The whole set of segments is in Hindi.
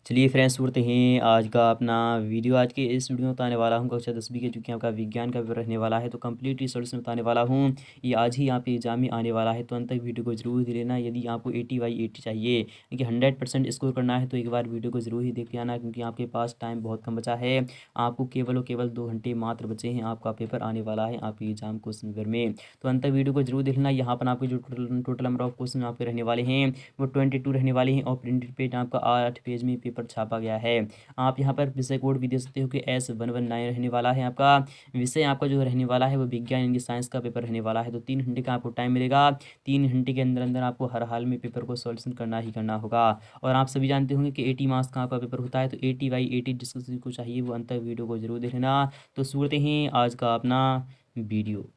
चलिए फ्रेंड्स, सुनते हैं आज का अपना वीडियो। आज के इस वीडियो में बताने वाला हूँ कक्षा 10वीं के, चूँकि आपका विज्ञान का पेपर रहने वाला है तो कंप्लीट सॉल्यूशन बताने वाला हूँ। ये आज ही यहाँ पे एग्जाम में आने वाला है, तो अंत तक वीडियो को जरूर देख लेना। यदि आपको 80/80 चाहिए, क्योंकि 100% स्कोर करना है, तो एक बार वीडियो को जरूर ही देख के आना, क्योंकि आपके पास टाइम बहुत कम बचा है। आपको केवल और केवल 2 घंटे मात्र बचे हैं। आपका पेपर आने वाला है आपके एग्जाम क्वेश्चन पेपर में, तो अंत तक वीडियो को जरूर देखना। यहाँ पर आपके जो टोटल नंबर ऑफ क्वेश्चन आपके रहने वाले हैं वो 22 रहने वाले हैं, और प्रिंटेड पेज आपका 8 पेज में पेपर छापा गया है। आप यहाँ पर विषय कोड भी दे सकते हो कि S119 रहने वाला है। आपका विषय आपका जो रहने वाला है वो विज्ञान यानी साइंस का पेपर रहने वाला है। तो 3 घंटे का आपको टाइम मिलेगा। 3 घंटे के अंदर अंदर आपको हर हाल में पेपर को सॉल्यूशन करना ही करना होगा। और आप सभी जानते होंगे कि 80 मार्क्स का आपका पेपर होता है, तो 80/80 जिस किसी को चाहिए वो अंत तक वीडियो को जरूर देखना। तो शुरू हैं आज का अपना वीडियो।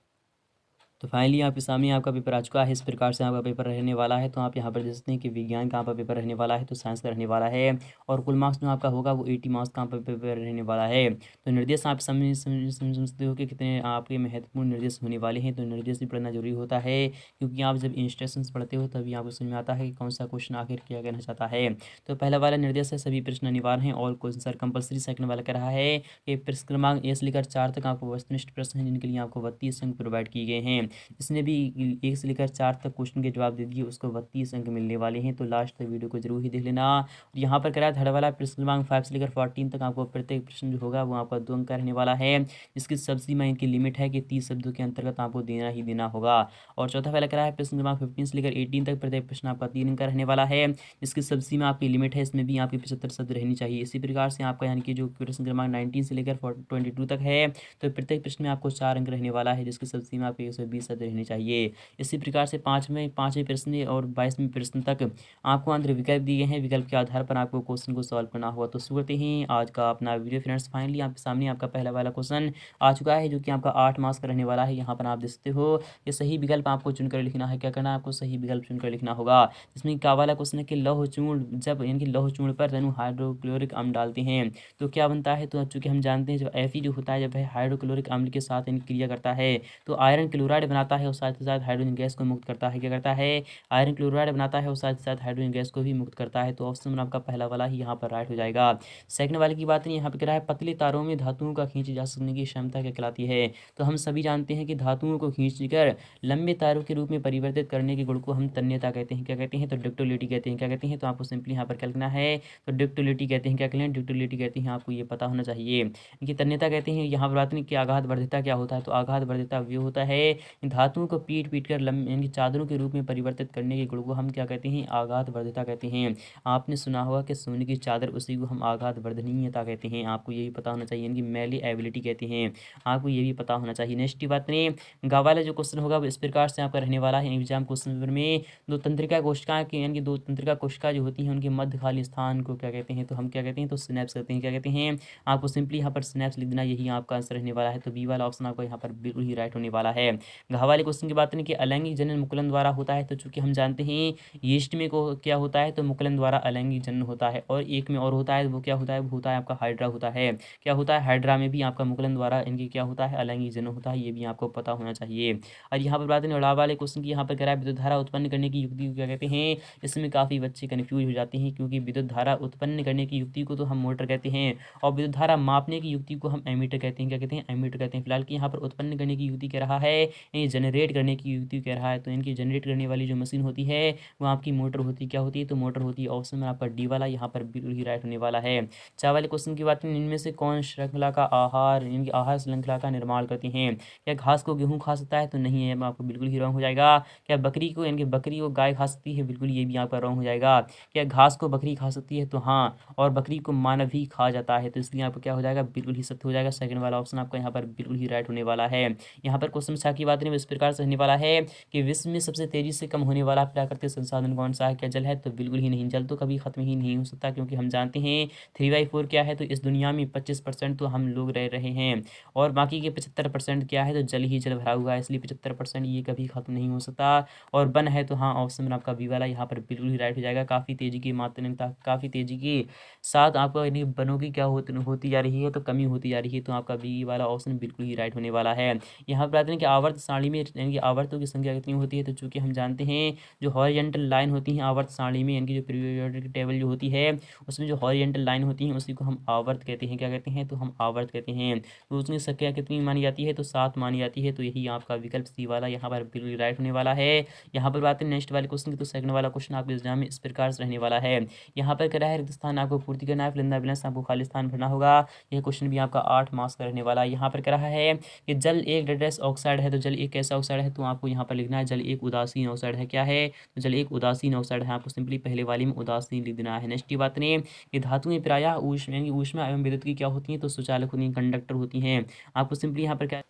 तो फाइनली आपके सामने आपका पेपर आ चुका है। इस प्रकार से आपका पेपर रहने वाला है। तो आप यहाँ पर देख सकते हैं कि विज्ञान का आपका पेपर रहने वाला है, तो साइंस का रहने वाला है। और कुल मार्क्स जो आपका होगा वो 80 मार्क्स का आपका पेपर रहने वाला है। तो निर्देश आप समझते हो कि कितने आपके महत्वपूर्ण निर्देश होने वाले हैं। तो निर्देश भी पढ़ना जरूरी होता है, क्योंकि आप जब इंस्ट्रक्शंस पढ़ते हो तभी आपको समझ में आता है कि कौन सा क्वेश्चन आखिर क्या कहना चाहता है। तो पहला वाला निर्देश है सभी प्रश्न अनिवार्य हैं और क्वेश्चन सर कंपल्सरी। सेकंड वाला कह रहा है कि प्रश्न क्रमांक 1 से लेकर 4 तक आपको वस्तुनिष्ठ प्रश्न हैं, जिनके लिए आपको 32 अंक प्रोवाइड किए गए हैं। जिसने भी 1 से लेकर 4 तक क्वेश्चन के जवाब दे दिए उसको 32 अंक मिलने वाले हैं। तो लास्ट तक वीडियो को जरूर ही देख लेना। और यहाँ पर करा थर्ड वाला प्रश्न क्रमांक 5 से लेकर 14 तक आपको प्रत्येक प्रश्न जो होगा वो आपका 2 अंक का रहने वाला है, जिसकी सबसीमा इनकी लिमिट है कि 30 शब्दों के अंतर्गत आपको देना ही देना होगा। और चौथा वाला करा है प्रश्न क्रमांक 15 से लेकर 18 तक प्रत्येक प्रश्न आपका 3 अंक का रहने वाला है, जिसकी सबसीमा आपकी लिमिट है, इसमें भी आपकी 75 शब्द रहनी चाहिए। इसी प्रकार से आपका यानी कि जो प्रश्न क्रमांक 19 से लेकर 22 तक है, तो प्रत्येक प्रश्न में आपको 4 अंक रहने वाला है, जिसकी सबसीमा आपकी 120 शब्द रहनी चाहिए। इसी प्रकार से पाँचवें प्रश्न और 22वें प्रश्न तक आपको अंतर विकल्प दिए हैं। विकल्प के आधार पर आपको क्वेश्चन को सॉल्व करना होगा। तो शुरू करते हैं आज का अपना वीडियो फ्रेंड्स। फाइनली आपके सामने आपका पहला वाला क्वेश्चन आ चुका है, जो कि आपका 8 मार्क्स का रहने वाला है। यहाँ पर आप देख सकते हो कि सही विकल्प आपको चुनकर लिखना है। क्या करना है आपको? सही विकल्प चुनकर लिखना होगा। इसमें क्या वाला क्वेश्चन है कि लौह चूर्ण, जब यानी कि लौह चूर्ण पर रेणु हाइड्रोक्लोरिक अम्ल डालते हैं तो क्या बनता है? तो चूंकि हम जानते हैं जो Fe जो होता है जब हाइड्रोक्लोरिक अम्ल के साथ यानी क्रिया करता है तो आयरन क्लोराइड बनाता है, और साथ ही साथ हाइड्रोजन गैस को मुक्त करता है। क्या करता है? आयरन क्लोराइड बनाता है और साथ ही साथ हाइड्रोजन गैस को भी मुक्त करता है। तो ऑप्शन में आपका पहला वाला ही यहाँ पर राइट हो जाएगा। सेकंड वाले की बात नहीं, यहाँ पे कह रहा है पतले तारों में धातुओं का खींचे जा सकने की क्षमता क्या कहलाती है? तो हम सभी जानते हैं कि धातुओं को खींचकर लंबे तारों के रूप में परिवर्तित करने के गुण को हम तन्यता कहते हैं। क्या कहते हैं? तो डक्टिलिटी कहते हैं। क्या कहते हैं? तो आपको सिंपली यहाँ पर क्या लिखना है? तो डक्टिलिटी कहते हैं। क्या कहते हैं? डक्टिलिटी कहते हैं। आपको ये पता होना चाहिए कि तन्यता कहते हैं। यहाँ पर बात नहीं कि आघात वर्धिता क्या होता है? तो आघात वर्धिता वो होता है धातुओं को पीट पीट कर यानी चादरों के रूप में परिवर्तित करने के गुण को हम क्या कहते हैं? आघात वर्धिता कहते हैं। आपने सुना होगा कि सोने की चादर, उसी को हम आघात वर्धनीयता कहते हैं। आपको ये भी पता होना चाहिए, इनकी मैलीएबिलिटी कहते हैं। आपको ये भी पता होना चाहिए। नेक्स्ट बात नहीं, गा वाला जो क्वेश्चन होगा वो इस प्रकार से आपका रहने वाला है एग्जाम क्वेश्चन पेपर में। दो तंत्रिका कोशिका के यानी कि 2 तंत्रिका कोशिका जो होती हैं उनके मध्य खाली स्थान को क्या कहते हैं? तो हम क्या कहते हैं? तो सिनेप्स कहते हैं। क्या कहते हैं? आपको सिंपली यहाँ पर सिनेप्स लिख देना, यही आपका आंसर रहने वाला है। तो बी वाला ऑप्शन आपका यहाँ पर बिल्कुल ही राइट होने वाला है। घा वाले क्वेश्चन की बात नहीं कि अलैंगिक जनन मुकुलन द्वारा होता है, तो चूंकि हम जानते हैं यीस्ट में को क्या होता है? तो मुकुलन द्वारा अलैंगिक जनन होता है। और एक में और होता है, वो क्या होता है? वो होता है आपका हाइड्रा होता है। क्या होता है? हाइड्रा में भी आपका मुकुलन द्वारा इनकी क्या होता है? अलैंगिक जनन होता है। ये भी आपको पता होना चाहिए। और यहाँ पर बात नहीं उड़ा वाले क्वेश्चन की, यहाँ पर कह रहा है विद्युत धारा उत्पन्न करने की युक्ति को क्या कहते हैं? इसमें काफ़ी बच्चे कन्फ्यूज हो जाते हैं, क्योंकि विद्युत धारा उत्पन्न करने की युक्ति को तो हम मोटर कहते हैं, और विद्युत धारा मापने की युक्ति को हम एमीटर कहते हैं। क्या कहते हैं? एमीटर कहते हैं। फिलहाल की यहाँ पर उत्पन्न करने की युक्ति कह रहा है, जनरेट करने की युक्ति कह रहा है। तो इनकी जनरेट करने वाली जो मशीन होती है वो आपकी मोटर होती है। क्या होती है? तो मोटर होती है। ऑप्शन में आपका डी वाला यहाँ पर बिल्कुल ही राइट होने वाला है। चार वाले क्वेश्चन की बात करें, इनमें से कौन श्रृंखला का आहार इनकी आहार श्रृंखला का निर्माण करती हैं? क्या घास को गेहूँ खा सकता है? तो नहीं है, आपको बिल्कुल ही रॉन्ग हो जाएगा। क्या बकरी को यानी कि बकरी को गाय खा सकती है? बिल्कुल ये भी आपका रॉन्ग हो जाएगा। क्या घास को बकरी खा सकती है? तो हाँ, और बकरी को मानव ही खा जाता है, तो इसलिए आपको क्या हो जाएगा? बिल्कुल ही सत्य हो जाएगा। सेकंड वाला ऑप्शन आपका यहाँ पर बिल्कुल ही राइट होने वाला है। यहाँ पर क्वेश्चन 6 की बात करें इस प्रकार से होने वाला है कि विश्व में सबसे तेजी से कम होने वाला प्राकृतिक संसाधन कौन सा है? क्या जल है? तो बिल्कुल ही नहीं, जल तो कभी खत्म ही नहीं हो सकता, क्योंकि हम जानते हैं 3/4 क्या है? तो इस दुनिया में 25% तो हम लोग रह रहे हैं, और बाकी के 75% क्या है? तो जल ही जल भरा हुआ है, इसलिए 75% ये कभी खत्म नहीं हो सकता। और वन है तो हाँ, ऑप्शन में आपका बी वाला यहाँ पर बिल्कुल ही राइट हो जाएगा। काफ़ी तेजी की मात्रा, काफ़ी तेजी के साथ आपका यानी वनों की क्या होती जा रही है? तो कमी होती जा रही है, तो आपका बी वाला ऑप्शन बिल्कुल ही राइट होने वाला है। यहाँ पर बात करें कि आवर्त सारणी में यानी कि आवर्तों की संख्या कितनी होती है, तो चूँकि हम जानते हैं जो हॉरिजॉन्टल लाइन होती हैं आवर्त सारणी में, यानी कि जो पीरियोडिक टेबल जो होती है उसमें जो हॉरिजॉन्टल लाइन होती हैं उसी को हम आवर्त कहते हैं। क्या कहते हैं, तो हम आवर्त कहते हैं। तो उसकी संख्या कितनी मानी जाती है, तो 7 मानी जाती है। तो यही आपका विकल्प सी वाला यहाँ पर बिल्कुल राइट होने वाला है। यहाँ पर बात है नेक्स्ट वाले क्वेश्चन की, तो सेकंड वाला क्वेश्चन आपके एग्जाम में इस प्रकार से रहने वाला है। यहाँ पर कह रहा है रिक्त स्थान आपको पूर्ति करना है, फिलिंदा बैलेंस आपको खाली स्थान भरना होगा। यह क्वेश्चन भी आपका 8 मार्क्स का रहने वाला है। यहाँ पर कह रहा है कि जल एक डेडेस ऑक्साइड है, तो जल एक कैसा ऑक्साइड है, तो आपको यहाँ पर लिखना है जल एक उदासीन ऑक्साइड है। क्या है, तो जल एक उदासीन ऑक्साइड है। आपको सिंपली पहले वाली में उदासीन लिख देना है। नेक्स्ट बात ने कि धातुएं प्रायः ऊष्मा एवं विद्युत की क्या होती हैं, तो सुचालक होती हैं, कंडक्टर होती हैं। आपको सिंपली यहाँ पर क्या,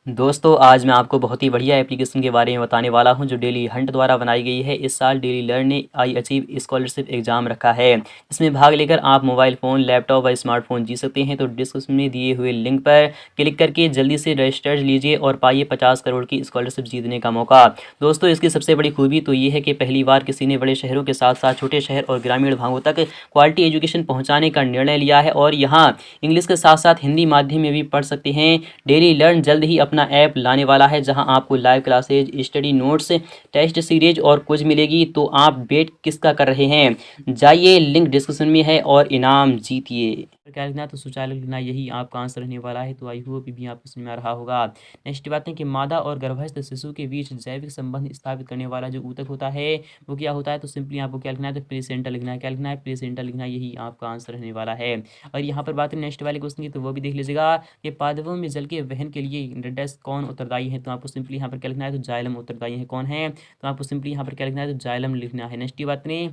दोस्तों आज मैं आपको बहुत ही बढ़िया एप्लीकेशन के बारे में बताने वाला हूं जो डेली हंट द्वारा बनाई गई है। इस साल डेली लर्न ने आई अचीव स्कॉलरशिप एग्जाम रखा है। इसमें भाग लेकर आप मोबाइल फ़ोन, लैपटॉप व स्मार्टफोन जीत सकते हैं। तो डिस्क्रिप्शन में दिए हुए लिंक पर क्लिक करके जल्दी से रजिस्टर लीजिए और पाइए 50 करोड़ की स्कॉलरशिप जीतने का मौका। दोस्तों इसकी सबसे बड़ी खूबी तो ये है कि पहली बार किसी ने बड़े शहरों के साथ साथ छोटे शहर और ग्रामीण भागों तक क्वालिटी एजुकेशन पहुँचाने का निर्णय लिया है और यहाँ इंग्लिश के साथ साथ हिंदी माध्यम में भी पढ़ सकते हैं। डेली लर्न जल्द ही अपना ऐप लाने वाला है जहां आपको live classes, study notes, test series और कुछ मिलेगी। तो आप वेट किसका कर रहे हैं, जाइए लिंक डिस्क्रिप्शन में है और इनाम जीतिए। क्या लिखना है, तो सुचालक लिखना, यही आपका आंसर रहने वाला है। तो आई होप भी आपको समझ में आ रहा होगा। नेक्स्ट बात है कि मादा और गर्भस्थ शिशु के बीच जैविक संबंध स्थापित करने वाला जो ऊतक होता है वो क्या होता है, तो सिंपली आपको क्या लिखना है, तो प्लेसेंटा लिखना है। क्या लिखना है, प्लेसेंटा लिखना, यही आपका आंसर रहने वाला है। और यहाँ पर बात है नेक्स्ट वाले क्वेश्चन की, तो वो भी देख लीजिएगा कि पादपों में जल के वहन के लिए डैश कौन उत्तरदायी है, तो आपको सिंपली यहाँ पर क्या लिखना है, तो जाइलम उत्तरदायी है। कौन है, तो आपको सिंपली यहाँ पर क्या लिखना है, तो जाइलम लिखना है। नेक्स्ट बात नहीं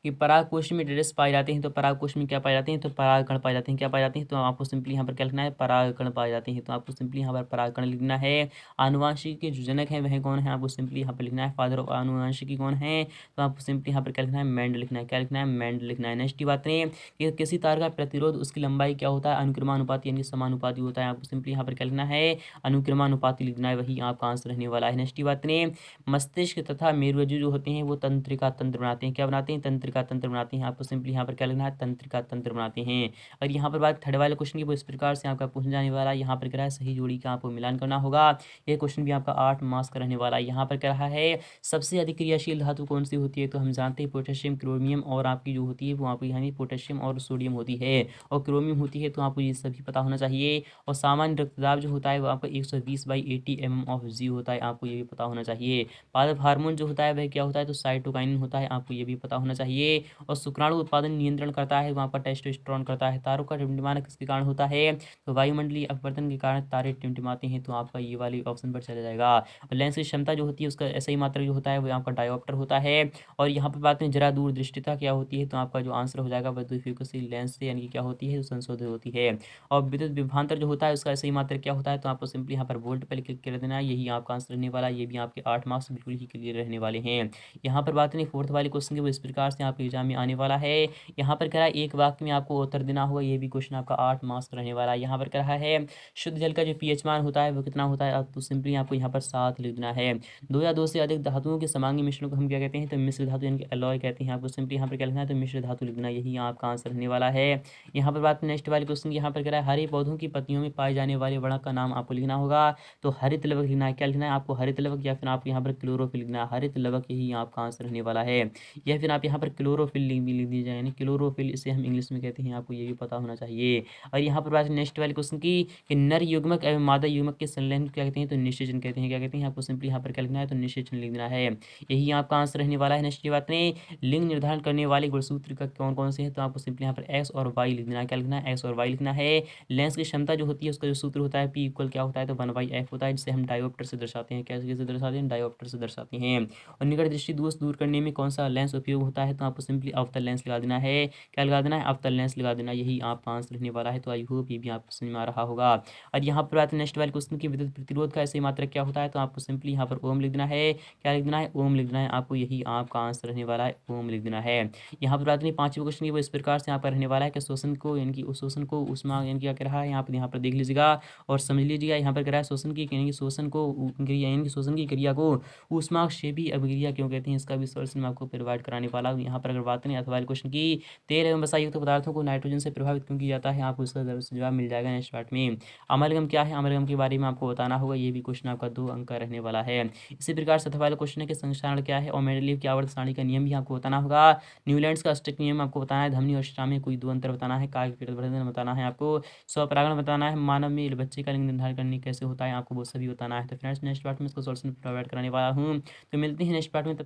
कि परागकोश में डेड्स पाए जाते हैं, तो परागकोश में क्या पाए जाते हैं, तो परागकण पाए जाते हैं। क्या पाए जाते हैं, तो आपको सिंपली यहाँ पर क्या लिखना है, परागकण पाए जाते हैं। तो आपको सिंपली यहाँ पर परागकण लिखना है। आनुवांशिक के जो जनक है वह कौन है, आपको सिंपली यहाँ पर लिखना है फादर ऑफ आनुवांशिकी कौन है, तो आपको सिंपली यहाँ पर क्या लिखना है, मेंडल लिखना है। क्या लिखना है, मेंडल लिखना है। नेक्स्ट बात नहीं कि किसी तार का प्रतिरोध उसकी लंबाई क्या होता है, अनुक्रमानुपाती यानी समानुपाती होता है। आपको सिंपली यहाँ पर क्या लिखना है, अनुक्रमानुपाती लिखना है, वही आपका आंसर रहने वाला है। नेक्स्ट बात नहीं मस्तिष्क तथा मेरुरज्जु जो होते हैं वो तंत्रिका तंत्र बनाते हैं। क्या बनाते हैं, तंत्रिका तंत्र बनाते हैं। आपको सिंपली यहाँ पर क्या लिखना है, तंत्रिका तंत्र बनाते हैं। और यहाँ पर बात थर्ड वाले क्वेश्चन की, वो इस प्रकार से आपका पूछा जाने वाला है। यहाँ पर क्या है, सही जोड़ी का आपको मिलान करना होगा। ये क्वेश्चन भी आपका 8 मार्क्स का रहने वाला है। यहाँ पर क्या रहा है, सबसे अधिक क्रियाशील धातु कौन सी होती है, तो हम जानते हैं पोटेशियम, क्रोमियम और आपकी जो होती है वो आपकी यानी पोटेशियम और सोडियम होती है और क्रोमियम होती है। तो आपको ये सभी पता होना चाहिए। और सामान्य रक्तदाब जो होता है वो आपका 120/80 mm होता है। आपको ये भी पता होना चाहिए। पादप हार्मोन जो होता है वह क्या होता है, तो साइटोकाइनिन होता है। आपको ये भी पता होना चाहिए। और शुक्राणु उत्पादन नियंत्रण करता है वहाँ पर टेस्टोस्टेरोन करता है। तारों का टिमटिमाना किसके कारण होता है, तो वायुमंडलीय अपवर्तन के कारण तारे टिमटिमाते हैं। तो आपका ये वाली ऑप्शन पर चला जाएगा। और लेंस की क्षमता जो होती है उसका ऐसा ही मात्रा जो होता है वो आपका डायोप्टर होता है। और यहाँ पर बात में जरा दूरदृष्टिता क्या होती है, तो आपका जो आंसर हो जाएगा वह द्विफोकसी लेंस से यानी कि क्या होती है, संशोधित होती है। और विद्युत विभवांतर जो होता है उसका ऐसा ही मात्रा क्या होता है, तो आपको सिंपली यहाँ पर वोल्ट पर क्लिक कर देना है। यही आपका आंसर रहने वाला है। ये भी आपके 8 मार्क्स बिल्कुल ही क्लियर रहने वाले हैं। यहाँ पर बात नहीं फोर्थ वाले क्वेश्चन की, वो इस प्रकार से आपके एग्जाम में आने वाला है। यहाँ पर कह रहा है एक वाक्य में आपको उत्तर देना होगा। ये भी क्वेश्चन आपका 8 मार्क्स रहने वाला है। यहाँ पर कह रहा है शुद्ध जल का जो पीएच मान होता है वो कितना होता है, तो सिंपली आपको यहाँ पर 7 लिख देना है। 2 या 2 से अधिक धातुओं के समांगी मिश्रण को हम क्या कहते हैं, तो मिश्र धातु यानी कि अलॉय कहते हैं। आपको सिंपली यहाँ पर क्या लिखना है, तो मिश्र धातु लिखना, यही आपका आंसर रहने वाला है। यहाँ पर बात नेक्स्ट वाले क्वेश्चन की, यहाँ पर कह रहा है हरे पौधों की पत्तियों में पाए जाने वाले वर्णक का नाम आपको लिखना होगा। तो हरित लवक लिखना है। क्या लिखना है आपको, हरित लवक, या फिर आपको यहाँ पर क्लोरोफिल लिखना है। हरित लवक यही आपका आंसर रहने वाला है। या फिर आप यहाँ पर क्लोरोफिल लिख दीजिए, यानी क्लोरोफिल इसे हम इंग्लिश में कहते हैं। आपको ये भी पता होना चाहिए। और यहाँ पर बात नेक्स्ट वाले क्वेश्चन की कि नर युग्मक एवं मादा युग्मक के संलयन क्या कहते हैं, तो निषेचन कहते हैं। क्या कहते हैं, आपको सिंपली यहाँ पर क्या लिखना है, तो निषेचन लिख देना है। यही आपका आंसर रहने वाला है। नेक्स्ट बात में लिंग निर्धारण करने वाले गुणसूत्र का कौन कौन से है, तो आपको सिंपली यहाँ पर एक्स और वाई लिख देना है। क्या लिखना है, एक्स और वाई लिखना है। लेंस की क्षमता जो होती है उसका जो सूत्र होता है P इक्वल क्या होता है, तो 1/f होता है, जिसे हम डायोप्टर से दर्शाते हैं। कैसे दर्शाते हैं, डायोप्टर से दर्शाते हैं। और निकट दृष्टि दोष दूर करने में कौन सा लेंस उपयोग होता है, तो आपको सिंपली अवतल लेंस लगा देना है। क्या लगा देना है, अवतल लेंस लगा देना, यही आपका आंसर रहने वाला है। तो आई होप ये भी आपको समझ में आ रहा होगा। और यहाँ पर बात है नेक्स्ट वाले क्वेश्चन की विद्युत प्रतिरोध का ऐसे मात्रक क्या होता है, तो आपको सिंपली यहाँ पर ओम लिख देना है। क्या लिख देना है, ओम लिख देना है। आपको यही आपका आंसर रहने वाला है, ओम लिख देना है। यहाँ पर बात नहीं पांचवें क्वेश्चन की, वो इस प्रकार से यहाँ पर रहने वाला है कि शोषण को यानी कि शोषण को उष्मा यानी क्या कह रहा है, यहाँ पर देख लीजिएगा और समझ लीजिएगा। यहाँ पर कह रहा है शोषण की यानी कि शोषण को क्रिया यानी कि शोषण की क्रिया को ऊष्मा क्षेपी अभिक्रिया क्यों कहते हैं, इसका भी सॉल्यूशन मैं आपको प्रोवाइड कराने वाला हूँ। यहाँ यहाँ पर अगर बात करें अथवा वाले क्वेश्चन की, तेल एवं वसा युक्त पदार्थों को नाइट्रोजन से प्रभावित क्यों किया जाता है, आपको इसका जवाब मिल जाएगा नेक्स्ट पार्ट में। अमलगम क्या है, अमलगम के बारे में आपको बताना होगा, ये भी क्वेश्चन आपका 2 अंक का रहने वाला है। इसी प्रकार से वाला क्वेश्चन है कि संक्षारण क्या है और मेंडेलीव की आवर्त सारणी का नियम भी आपको बताना होगा। न्यूलैंड्स का अष्टक नियम आपको बताना है। धमनी और श्राम में कोई 2 अंतर बताना है। काल के वर्धन बताना है आपको। स्वपरागण बताना है। मानव में बच्चे का लिंग निर्धारण करने कैसे होता है, आपको वो सभी बताना है। तो फ्रेंड्स नेक्स्ट पार्ट में इसको सॉल्यूशन प्रोवाइड कराने वाला हूँ। तो मिलते हैं नेक्स्ट पार्ट में।